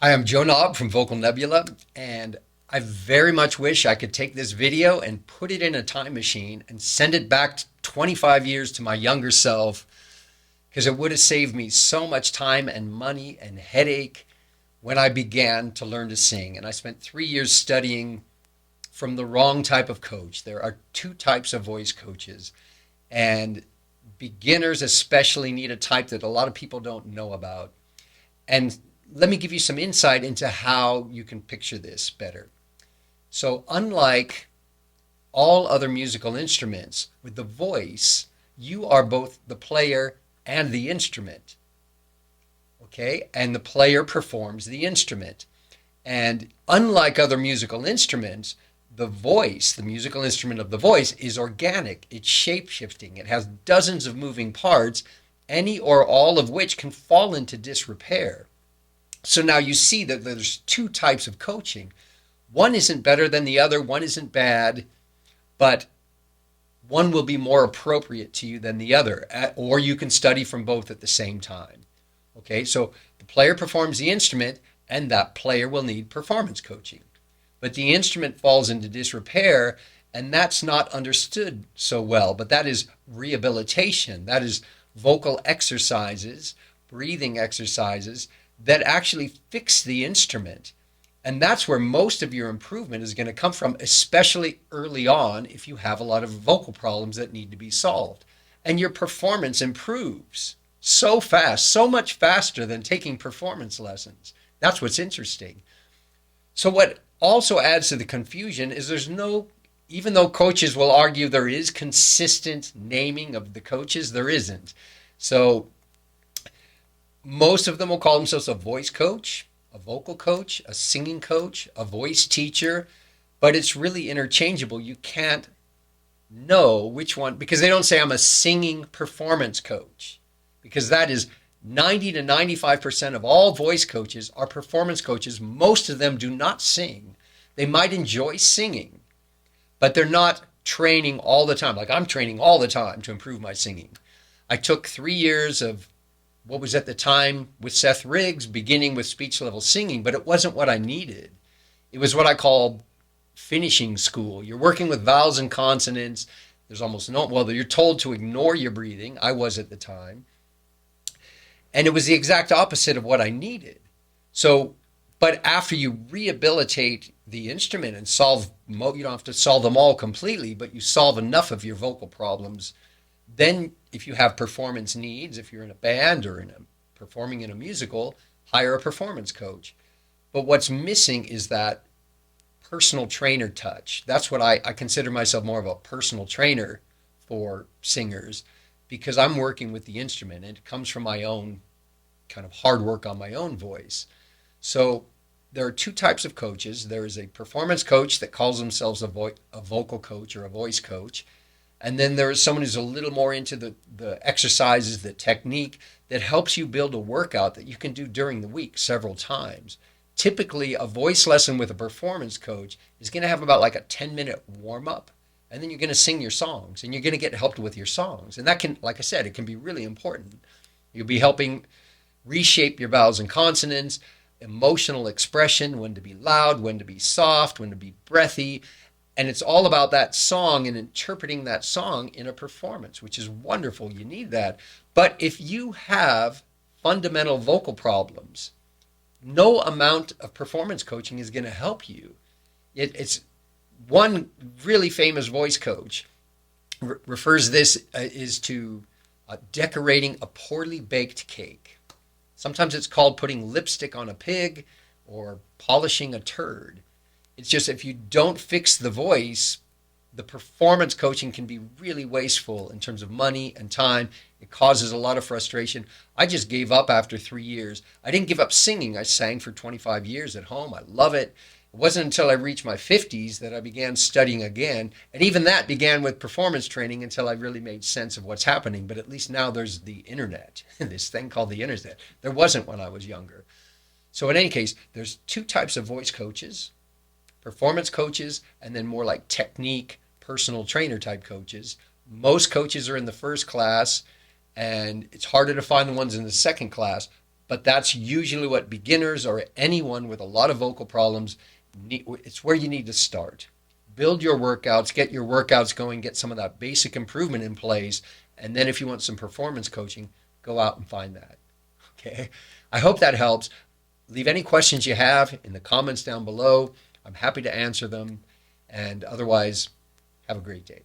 I am Joe Naab from Vocal Nebula, and I very much wish I could take this video and put it in a time machine and send it back 25 years to my younger self, because it would have saved me so much time and money and headache when I began to learn to sing. And I spent 3 years studying from the wrong type of coach. There are two types of voice coaches, and beginners especially need a type that a lot of people don't know about. And let me give you some insight into how you can picture this better. So, unlike all other musical instruments, with the voice, you are both the player and the instrument. Okay? And the player performs the instrument. And unlike other musical instruments, the voice, the musical instrument of the voice, is organic. It's shape-shifting. It has dozens of moving parts, any or all of which can fall into disrepair. So now you see that there's two types of coaching. One isn't better than the other, one isn't bad, but one will be more appropriate to you than the other, or you can study from both at the same time. Okay, so the player performs the instrument, and that player will need performance coaching. But the instrument falls into disrepair, and that's not understood so well, but that is rehabilitation. That is vocal exercises, breathing exercises, that actually fix the instrument. And that's where most of your improvement is going to come from, especially early on if you have a lot of vocal problems that need to be solved. And your performance improves so fast, so much faster than taking performance lessons. That's what's interesting. So what also adds to the confusion is even though coaches will argue there is consistent naming of the coaches, there isn't. So most of them will call themselves a voice coach, a vocal coach, a singing coach, a voice teacher, but it's really interchangeable. You can't know which one, because they don't say I'm a singing performance coach, because that is 90 to 95% of all voice coaches are performance coaches. Most of them do not sing. They might enjoy singing, but they're not training all the time. Like I'm training all the time to improve my singing. I took 3 years of what was at the time with Seth Riggs, beginning with speech level singing, but it wasn't what I needed. It was what I call finishing school. You're working with vowels and consonants. There's almost you're told to ignore your breathing. I was at the time. And it was the exact opposite of what I needed. So, but after you rehabilitate the instrument and you don't have to solve them all completely, but you solve enough of your vocal problems, then if you have performance needs, if you're in a band or performing in a musical, hire a performance coach. But what's missing is that personal trainer touch. That's what I consider myself more of a personal trainer for singers, because I'm working with the instrument and it comes from my own kind of hard work on my own voice. So there are two types of coaches. There is a performance coach that calls themselves a vocal coach or a voice coach. And then there is someone who's a little more into the exercises, the technique that helps you build a workout that you can do during the week several times. Typically, a voice lesson with a performance coach is going to have about like a 10-minute warm-up. And then you're going to sing your songs and you're going to get helped with your songs. And that can, like I said, it can be really important. You'll be helping reshape your vowels and consonants, emotional expression, when to be loud, when to be soft, when to be breathy. And it's all about that song and interpreting that song in a performance, which is wonderful. You need that. But if you have fundamental vocal problems, no amount of performance coaching is going to help you. It's one really famous voice coach refers this is to decorating a poorly baked cake. Sometimes it's called putting lipstick on a pig or polishing a turd. It's just if you don't fix the voice, the performance coaching can be really wasteful in terms of money and time. It causes a lot of frustration. I just gave up after 3 years. I didn't give up singing. I sang for 25 years at home. I love it. It wasn't until I reached my 50s that I began studying again. And even that began with performance training until I really made sense of what's happening. But at least now there's the internet, this thing called the internet. There wasn't when I was younger. So in any case, there's two types of voice coaches: performance coaches, and then more like technique, personal trainer type coaches. Most coaches are in the first class, and it's harder to find the ones in the second class. But that's usually what beginners or anyone with a lot of vocal problems need. It's where you need to start. Build your workouts, get your workouts going, get some of that basic improvement in place. And then if you want some performance coaching, go out and find that. Okay. I hope that helps. Leave any questions you have in the comments down below. I'm happy to answer them. And otherwise, have a great day.